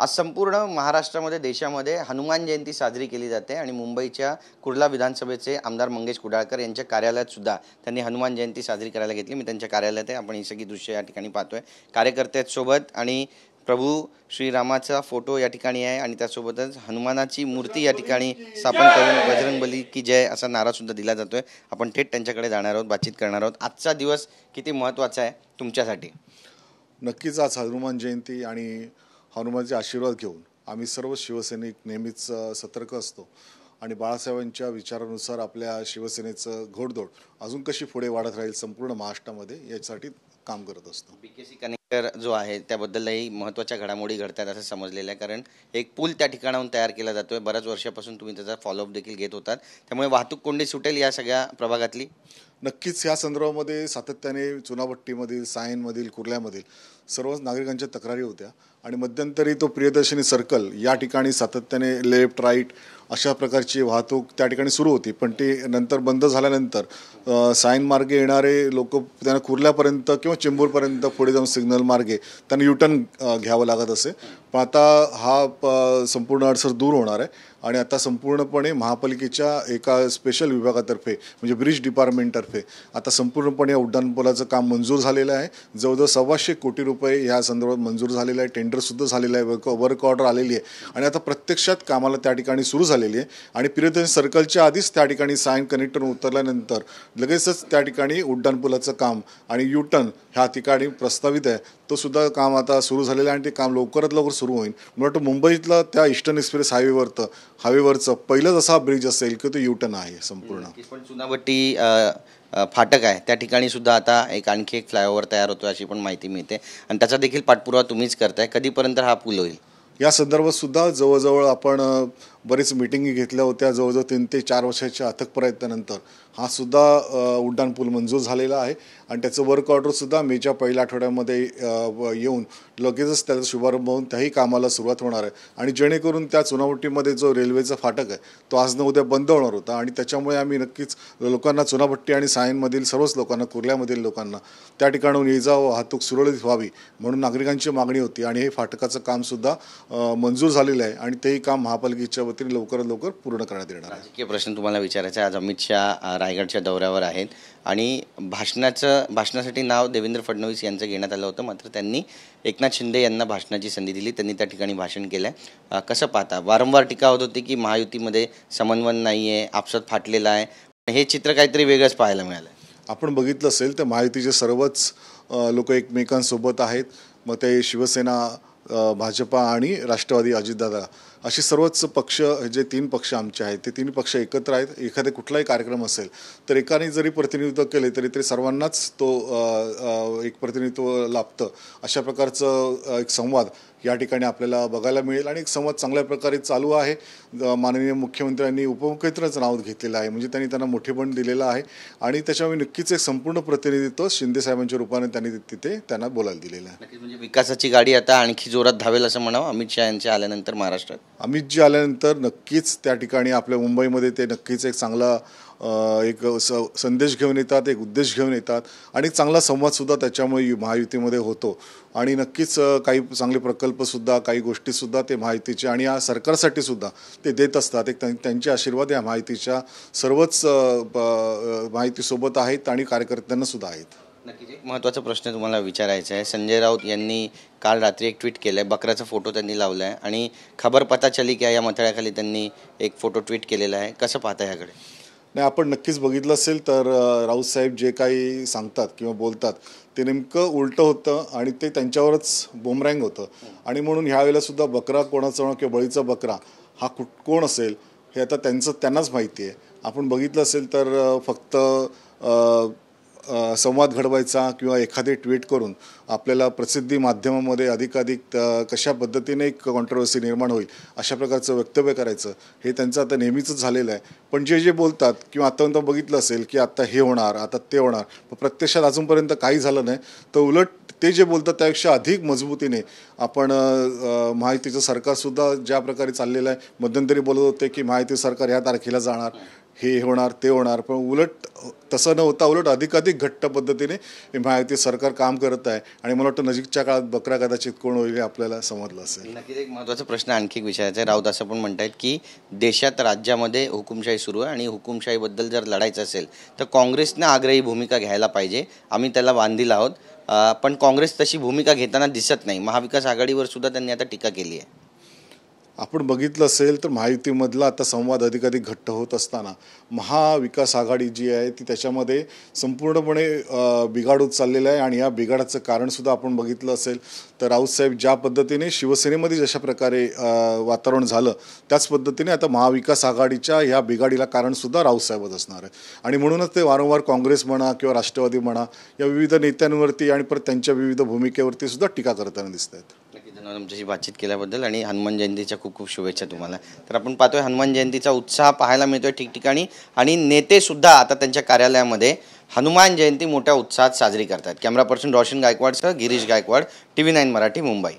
आज संपूर्ण महाराष्ट्रामध्ये देशामध्ये हनुमान जयंती साजरी केली जाते आणि मुंबईच्या कुर्ला विधानसभेचे आमदार मंगेश कुडाळकर यांच्या कार्यालयात सुद्धा त्यांनी हनुमान जयंती साजरी करायला घेतली। मी त्यांच्या कार्यालयात आहे, आपण ही सगळी दृश्य या ठिकाणी पाहतोय। कार्यकर्ते सोबत आणि प्रभू श्रीरामाचा फोटो या ठिकाणी आहे आणि त्यासोबतच हनुमानाची मूर्ती या ठिकाणी स्थापन करून बजरंगबली की जय असा नारा सुद्धा दिला जातोय। आपण थेट त्यांच्याकडे जाणार आहोत, बातचीत करणार आहोत। आजचा दिवस किती महत्त्वाचा आहे तुमच्यासाठी? नक्कीच आज हनुमान जयंती आणि हनुमानचे आशीर्वाद घेऊन आम्ही सर्व शिवसैनिक नेहमीच सतर्क असतो आणि बाळासाहेबांच्या विचारानुसार आपल्या शिवसेनेचं घोडदौड अजून कशी पुढे वाढत राहील संपूर्ण महाराष्ट्रामध्ये यासाठी काम करत असतो। बीकेसी कनेक्टर जो आहे त्याबद्दलही महत्त्वाच्या घडामोडी घडतात असं समजलेलं आहे, कारण एक पूल त्या ठिकाणाहून तयार केला जातोय। बऱ्याच वर्षापासून तुम्ही त्याचा फॉलोअप देखील घेत होतात, त्यामुळे वाहतूक कोंडी सुटेल या सगळ्या प्रभागातली? नक्कीच या संदर्भामध्ये सातत्याने चुनाभट्टीमधील, सायनमधील, कुर्ल्यामधील सर्वच नागरिकांच्या तक्रारी होत्या आणि मध्यंतरी तो प्रियदर्शनी सर्कल या ठिकाणी सातत्याने लेफ्ट राईट अशा प्रकारची वाहतूक त्या ठिकाणी सुरू होती, पण ती नंतर बंद झाल्यानंतर सायन मार्गे येणारे लोक त्यांना कुर्ल्यापर्यंत किंवा चेंबूरपर्यंत पुढे जाऊन सिग्नल मार्गे त्यांना युटर्न घ्यावं लागत असे। पण आता हा संपूर्ण अडसर दूर होणार आहे आणि आता संपूर्णपणे महापालिकेच्या एका स्पेशल विभागातर्फे म्हणजे ब्रिज डिपार्टमेंटतर्फे आता संपूर्णपणे उड्डाणपुलाचं काम मंजूर झालेलं आहे। जवळजवळ 125 कोटी रुपये या संदर्भात मंजूर झालेलं आहे, टेंडरसुद्धा झालेलं आहे, वर्क ऑर्डर आलेली आहे आणि आता प्रत्यक्षात कामाला त्या ठिकाणी सुरू झालेली आहे आणि प्रियदर्शनी सर्कलच्या आधीच त्या ठिकाणी सायन कनेक्टर उतरल्यानंतर लगेचच त्या ठिकाणी उड्डाणपुलाचं काम आणि युटर्न ह्या ठिकाणी प्रस्तावित आहे, तो सुद्धा काम आता सुरू झालेलं आहे आणि ते काम लवकरात लवकर सुरू होईल। मला वाटतं मुंबईतला त्या ईस्टर्न एक्सप्रेस हायवेवरचं पहिलंच असा ब्रिज असेल की तो युटर्न आहे संपूर्ण। पण चुनाभट्टी फाटक आहे त्या ठिकाणी सुद्धा आता आणखी एक फ्लायओव्हर तयार होतो अशी पण माहिती मिळते आणि त्याचा देखील पाठपुरावा तुम्हीच करताय। कधीपर्यंत हा पूल होईल या संदर्भात सुद्धा जवळजवळ आपण बरीच मिटिंगी घेतल्या होत्या। जवळजवळ 3 ते 4 वर्षाच्या अथक प्रयत्नानंतर हा सुद्धा उड्डाणपूल मंजूर झालेला आहे आणि त्याचं वर्क ऑर्डरसुद्धा मेच्या पहिल्या आठवड्यामध्ये येऊन लगेचच त्याचा शुभारंभ होऊन त्याही कामाला सुरुवात होणार आहे आणि जेणेकरून त्या चुनाभट्टीमध्ये जो रेल्वेचा फाटक आहे तो आज न उद्या बंद होणार होता आणि त्याच्यामुळे आम्ही नक्कीच लोकांना चुनाभट्टी आणि सायनमधील सर्वच लोकांना, कुर्ल्यामधील लोकांना त्या ठिकाणून ये जा वाहतूक सुरळीत व्हावी म्हणून नागरिकांची मागणी होती आणि हे फाटकाचं कामसुद्धा मंजूर झालेलं आहे आणि तेही काम महापालिकेच्या वतीने लवकरात लवकर पूर्ण करण्यात येणार आहे। राजकीय प्रश्न तुम्हाला विचारायचा आहे। आज अमित शहा रायगडच्या दौऱ्यावर आहेत आणि भाषणासाठी नाव देवेंद्र फडणवीस यांचं घेण्यात आलं होतं, मात्र त्यांनी एकनाथ शिंदे यांना भाषणाची संधी दिली, त्यांनी त्या ठिकाणी भाषण केलं। कसं पाहता? वारंवार टीका होत होती की महायुतीमध्ये समन्वय नाही आहे, आपसात फाटलेला आहे, हे चित्र काहीतरी वेगळंच पाहायला मिळालं। आपण बघितलं असेल तर महायुतीचे सर्वच लोक एकमेकांसोबत आहेत, मग ते शिवसेना, भाजपा आणि राष्ट्रवादी अजितदादा असे सर्वच पक्ष, जे 3 पक्ष आमचे आहेत ते 3 पक्ष एकत्र आहेत। एखादा कुठलाही कार्यक्रम असेल तर एकाने जरी प्रतिनिधित्व केले तरी ते सर्वांनाच तो एक प्रतिनिधित्व लाभतं, अशा प्रकारचं एक संवाद या ठिकाणी आपल्याला बघायला मिळेल आणि एक संवाद चांगल्या प्रकारे चालू आहे। माननीय मुख्यमंत्र्यांनी उपमुख्यमंत्र्यांचं नाव घेतलेलं आहे, म्हणजे त्यांना मोठेपण दिलेलं आहे आणि त्याच्यामुळे नक्कीच एक संपूर्ण प्रतिनिधित्व शिंदे साहेबांच्या रूपाने त्यांनी तिथे त्यांना बोलायला दिलेलं आहे। नक्कीच म्हणजे विकासाची गाडी आता आणखी जोरात धावेल असं म्हणावं अमित शहा यांच्या आल्यानंतर महाराष्ट्रात। अमितजी आल्यानंतर नक्कीच त्या ठिकाणी आपल्या मुंबईमध्ये ते नक्कीच एक चांगला एक संदेश घेऊन येतात, एक उद्देश घेऊन येतात आणि चांगला संवादसुद्धा त्याच्यामुळे महायुतीमध्ये होतो आणि नक्कीच काही चांगले प्रकल्पसुद्धा, काही गोष्टीसुद्धा ते महायुतीचे आणि या सरकारसाठी सुद्धा ते देत असतात। एक त्यांचे आशीर्वाद या महायुतीच्या सर्वच महायुतीसोबत आहेत आणि कार्यकर्त्यांनासुद्धा आहेत। नक्कीच एक महत्त्वाचा प्रश्न तुम्हाला विचारायचा आहे। संजय राऊत यांनी काल रात्री एक ट्विट केलं आहे, बकऱ्याचा फोटो त्यांनी लावला आहे आणि खबर पता चली की या मथळ्याखाली त्यांनी एक फोटो ट्विट केलेला आहे। कसं पाहता याकडे? नाही, आपण नक्कीच बघितलं असेल तर राऊतसाहेब जे काही सांगतात किंवा बोलतात ते नेमकं उलटं होतं आणि ते त्यांच्यावरच बुमरँग होतं आणि म्हणून ह्यावेळेला सुद्धा बकरा कोणाचा किंवा बळीचा बकरा हा कोण असेल हे आता त्यांनाच माहिती आहे। आपण बघितलं असेल तर फक्त संवाद घडवायचा किंवा एखादे ट्विट करून आपल्याला प्रसिद्धी माध्यमामध्ये अधिकाधिक कशा पद्धतीने एक कॉन्ट्रोवर्सी निर्माण होईल अशा प्रकारचं वक्तव्य करायचं हे त्यांचं आता नेहमीच झालेलं आहे। पण जे बोलतात किंवा आतापर्यंत बघितलं असेल की आता हे होणार, आता ते होणार, पण प्रत्यक्षात अजूनपर्यंत काही झालं नाही, तर उलट ते जे बोलतात त्यापेक्षा अधिक मजबूतीने आपण महायुतीचं सरकारसुद्धा ज्या प्रकारे चाललेलं आहे, मध्यंतरी बोलत होते की महायुती सरकार ह्या तारखेला जाणार, हे होणार ते होणार, पण उलट तसं न होता उलट अधिकाधिक घट्ट पद्धतीने हे महायुती सरकार काम करत आहे. आणि मला वाटतं नजीकच्या काळात बकरा कदाचित कोण होईल हे आपल्याला समजलं असेल. नक्कीच एक महत्त्वाचा प्रश्न आणखी एक विचारायचा आहे. राऊत असं पण म्हणतायत की देशात राज्यामध्ये हुकुमशाही सुरू आहे आणि हुकुमशाहीबद्दल जर लढायचं असेल तर काँग्रेसनं आग्रही भूमिका घ्यायला पाहिजे. आम्ही त्याला बांधील आहोत. पण काँग्रेस तशी भूमिका घेताना दिसत नाही. महाविकास आघाडीवर सुद्धा त्यांनी आता टीका केली आहे. आपण बघितलं असेल तर महायुतीमधला आता संवाद अधिकाधिक घट्ट होत असताना महाविकास आघाडी जी आहे ती त्याच्यामध्ये संपूर्णपणे बिघाड होत चाललेलं आहे. आणि या बिघाडाचं कारणसुद्धा आपण बघितलं असेल तर राऊतसाहेब ज्या पद्धतीने शिवसेनेमध्ये जशा प्रकारे वातावरण झालं त्याच पद्धतीने आता महाविकास आघाडीच्या ह्या बिघाडीला कारणसुद्धा राऊतसाहेबच असणार आहे. आणि म्हणूनच ते वारंवार काँग्रेस म्हणा किंवा राष्ट्रवादी म्हणा या विविध नेत्यांवरती आणि परत त्यांच्या विविध भूमिकेवरती सुद्धा टीका करताना दिसत आहेत. नक्कीच धन्यवाद तुमच्याशी बातचीत केल्याबद्दल आणि हनुमान जयंतीच्या खूप खूप शुभेच्छा तुम्हाला. तर आपण पाहतोय हनुमान जयंतीचा उत्साह पाहायला मिळतोय ठिकठिकाणी आणि नेते सुद्धा आता त्यांच्या कार्यालयामध्ये हनुमान जयंती मोठ्या उत्साहात साजरी करतात. कॅमेरा पर्सन रोशन गायकवाडसह गिरीश गायकवाड, TV9 मराठी, मुंबई.